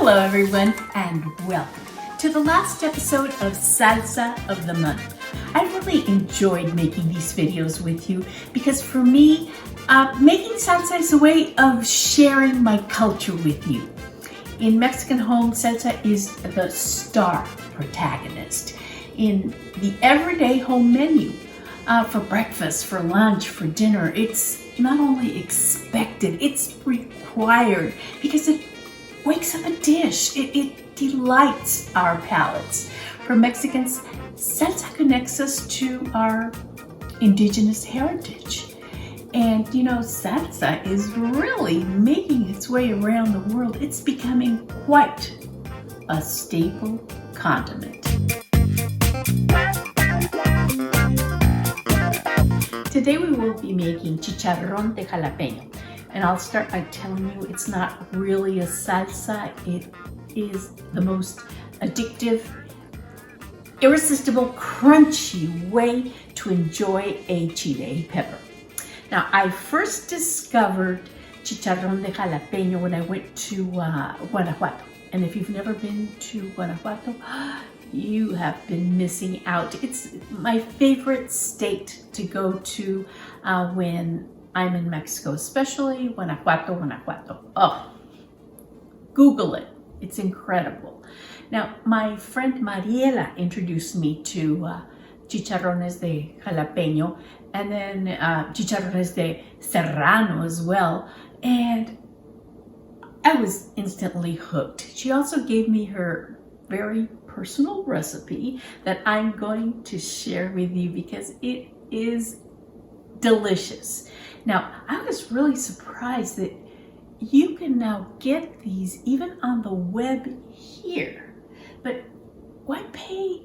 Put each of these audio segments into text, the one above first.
Hello everyone and welcome to the last episode of Salsa of the Month. I really enjoyed making these videos with you because for me, making salsa is a way of sharing my culture with you. In Mexican homes, salsa is the star protagonist in the everyday home menu. For breakfast, for lunch, for dinner, it's not only expected, it's required because it wakes up a dish. It delights our palates. For Mexicans, salsa connects us to our indigenous heritage. And you know, salsa is really making its way around the world. It's becoming quite a staple condiment. Today we will be making Chicharron de Jalapeño. And I'll start by telling you it's not really a salsa. It is the most addictive, irresistible, crunchy way to enjoy a chile pepper. Now, I first discovered Chicharron de Jalapeño when I went to Guanajuato. And if you've never been to Guanajuato, you have been missing out. It's my favorite state to go to when I'm in Mexico, especially Guanajuato. Oh, Google it. It's incredible. Now, my friend Marisela introduced me to chicharrones de jalapeño and then chicharrones de serrano as well. And I was instantly hooked. She also gave me her very personal recipe that I'm going to share with you because it is delicious. Now, I was really surprised that you can now get these even on the web here, but why pay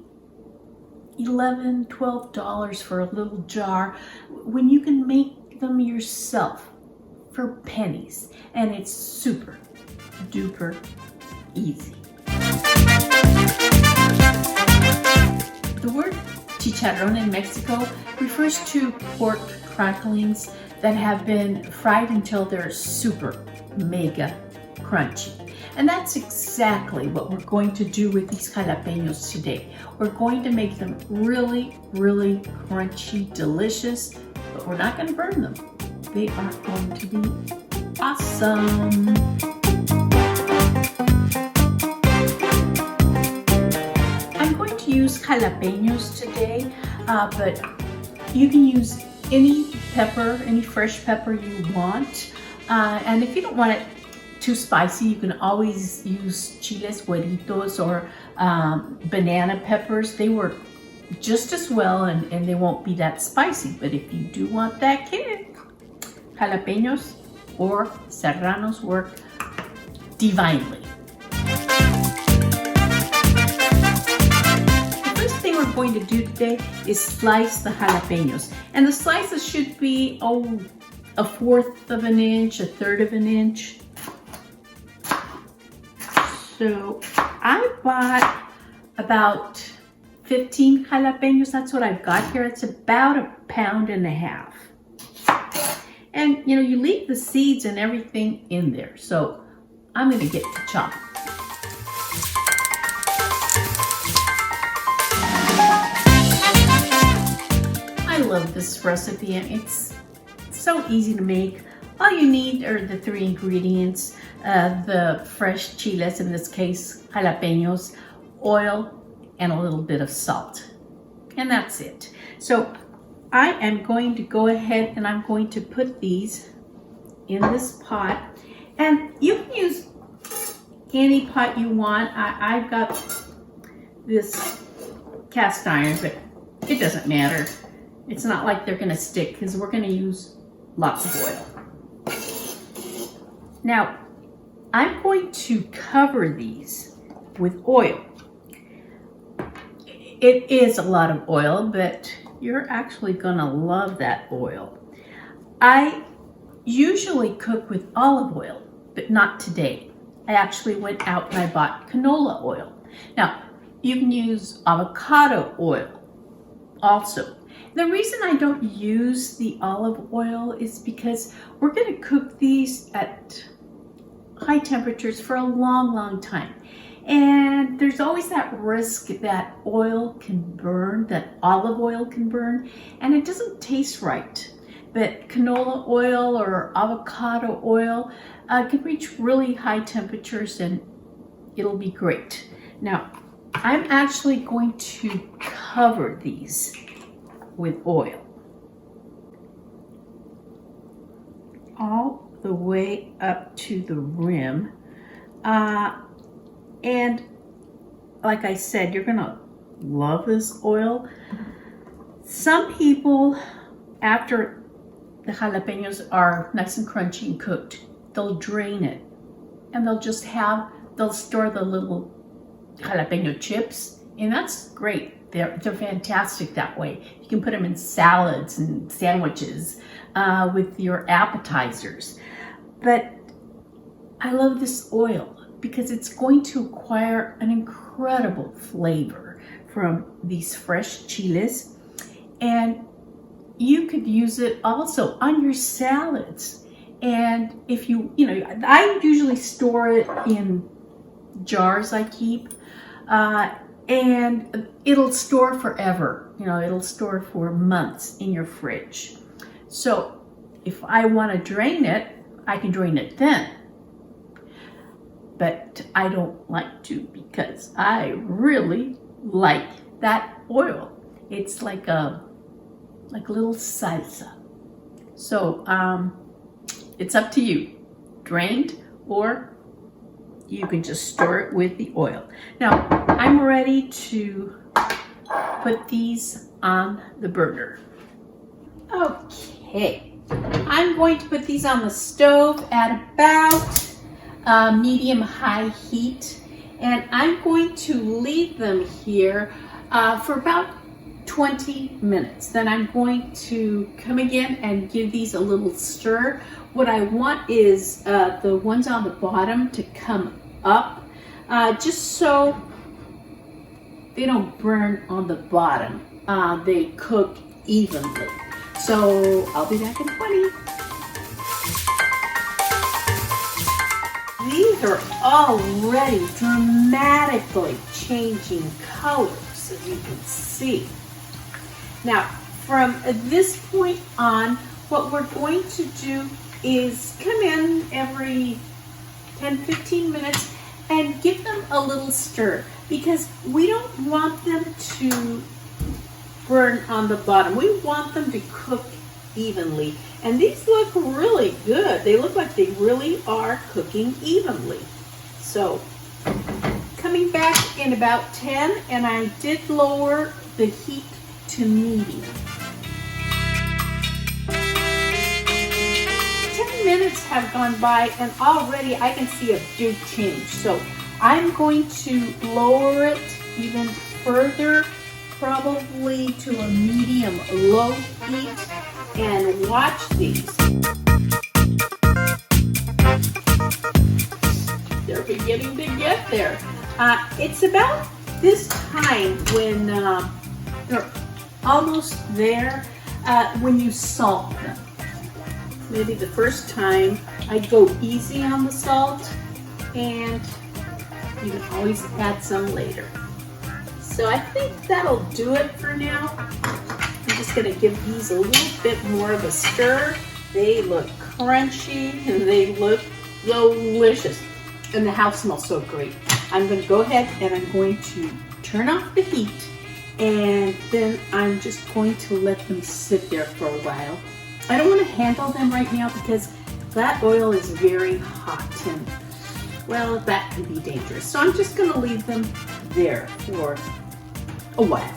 $11, $12 for a little jar when you can make them yourself for pennies? And it's super duper easy. The word chicharrón in Mexico refers to pork cracklings that have been fried until they're super mega crunchy. And that's exactly what we're going to do with these jalapeños today. We're going to make them really, really crunchy, delicious, but we're not going to burn them. They are going to be awesome. I'm going to use jalapeños today, but you can use any pepper, any fresh pepper you want. And if you don't want it too spicy, you can always use chiles güeritos or banana peppers. They work just as well and they won't be that spicy. But if you do want that kick, jalapeños or serranos work divinely. We're going to do today is slice the jalapeños, and the slices should be a fourth of an inch, a third of an inch. So I bought about 15 jalapeños. That's what I've got here. It's about 1.5 pounds. And you know, you leave the seeds and everything in there. So I'm going to get to chop. I love this recipe and it's so easy to make. All you need are the 3 ingredients, the fresh chiles, in this case jalapeños, oil, and a little bit of salt. And that's it. So I am going to go ahead and I'm going to put these in this pot. And you can use any pot you want. I've got this cast iron, but it doesn't matter. It's not like they're going to stick because we're going to use lots of oil. Now, I'm going to cover these with oil. It is a lot of oil, but you're actually going to love that oil. I usually cook with olive oil, but not today. I actually went out and I bought canola oil. Now, you can use avocado oil also. The reason I don't use the olive oil is because we're going to cook these at high temperatures for a long, long time. And there's always that risk that oil can burn, that olive oil can burn, and it doesn't taste right. But canola oil or avocado oil can reach really high temperatures and it'll be great. Now, I'm actually going to cover these with oil all the way up to the rim. And like I said, you're gonna love this oil. Some people, after the jalapenos are nice and crunchy and cooked, they'll drain it and they'll store the little jalapeno chips, and that's great. They're fantastic that way. You can put them in salads and sandwiches with your appetizers. But I love this oil because it's going to acquire an incredible flavor from these fresh chiles, and you could use it also on your salads. And if I usually store it in jars I keep, and it'll store forever. It'll store for months in your fridge. So if I want to drain it, I can drain it then. But I don't like to because I really like that oil. It's like a little salsa. So it's up to you, drained, or you can just store it with the oil. Now, I'm ready to put these on the burner. Okay, I'm going to put these on the stove at about medium-high heat, and I'm going to leave them here for about 20 minutes. Then I'm going to come again and give these a little stir. What I want is the ones on the bottom to come up, just so they don't burn on the bottom. They cook evenly. So I'll be back in 20. These are already dramatically changing colors, as you can see. Now, from this point on, what we're going to do is come in every 10-15 minutes and give them a little stir, because we don't want them to burn on the bottom. We want them to cook evenly. And these look really good. They look like they really are cooking evenly. So, coming back in about 10, and I did lower the heat to medium. 10 minutes have gone by and already I can see a big change. So I'm going to lower it even further, probably to a medium-low heat, and watch these. They're beginning to get there. It's about this time when they're almost there, when you salt them. Maybe the first time I go easy on the salt, and you can always add some later. So I think that'll do it for now. I'm just gonna give these a little bit more of a stir. They look crunchy and they look delicious. And the house smells so great. I'm gonna go ahead and I'm going to turn off the heat, and then I'm just going to let them sit there for a while. I don't want to handle them right now because that oil is very hot and, well, that can be dangerous. So I'm just going to leave them there for a while.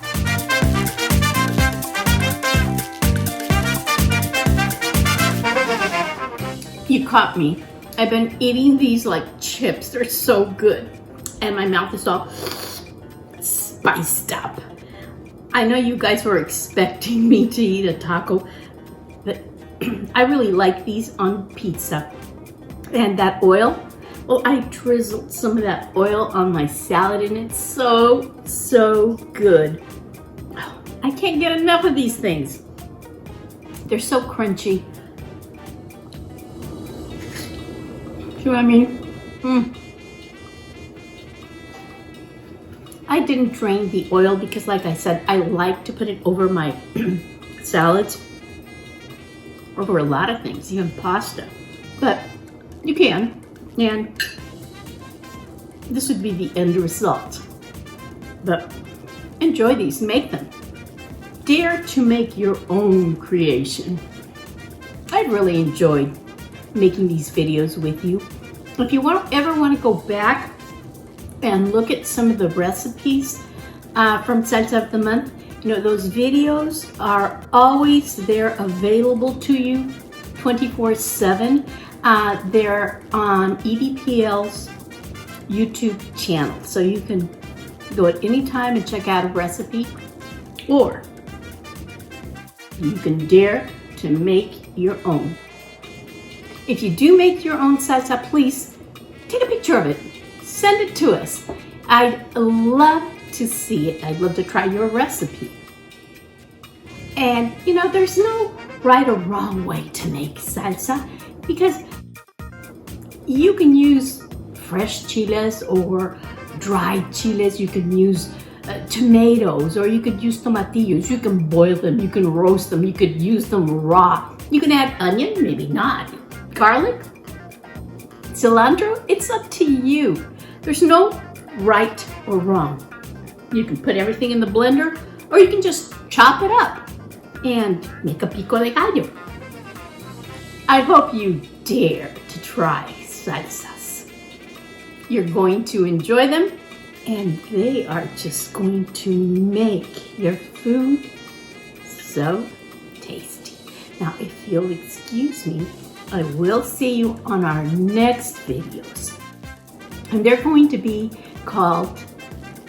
You caught me. I've been eating these like chips. They're so good. And my mouth is all spiced up. I know you guys were expecting me to eat a taco, but I really like these on pizza. And that oil, well, I drizzled some of that oil on my salad and it's so, so good. I can't get enough of these things. They're so crunchy. See what I mean? I didn't drain the oil because, like I said, I like to put it over my salads, over a lot of things, even pasta. But you can, and this would be the end result. But enjoy these, make them. Dare to make your own creation. I've really enjoyed making these videos with you. If you ever want to go back and look at some of the recipes from Salsa of the Month, you know, those videos are always there available to you 24/7. They're on EVPL's YouTube channel, so you can go at any time and check out a recipe, or you can dare to make your own. If you do make your own salsa, please take a picture of it. Send it to us. I'd love to see it. I'd love to try your recipe. And you know, there's no right or wrong way to make salsa, because you can use fresh chiles or dried chiles. You can use tomatoes, or you could use tomatillos. You can boil them, you can roast them, you could use them raw. You can add onion, maybe not. Garlic, cilantro, it's up to you. There's no right or wrong. You can put everything in the blender, or you can just chop it up and make a pico de gallo. I hope you dare to try salsas. You're going to enjoy them, and they are just going to make your food so tasty. Now, if you'll excuse me, I will see you on our next videos. And they're going to be called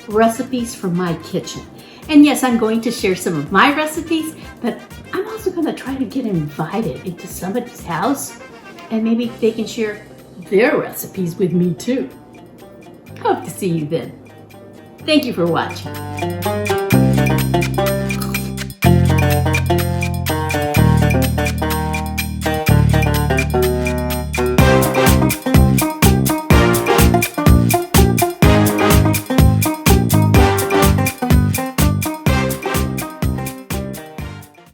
Recipes from My Kitchen. And yes, I'm going to share some of my recipes, but I'm also going to try to get invited into somebody's house, and maybe they can share their recipes with me too. Hope to see you then. Thank you for watching.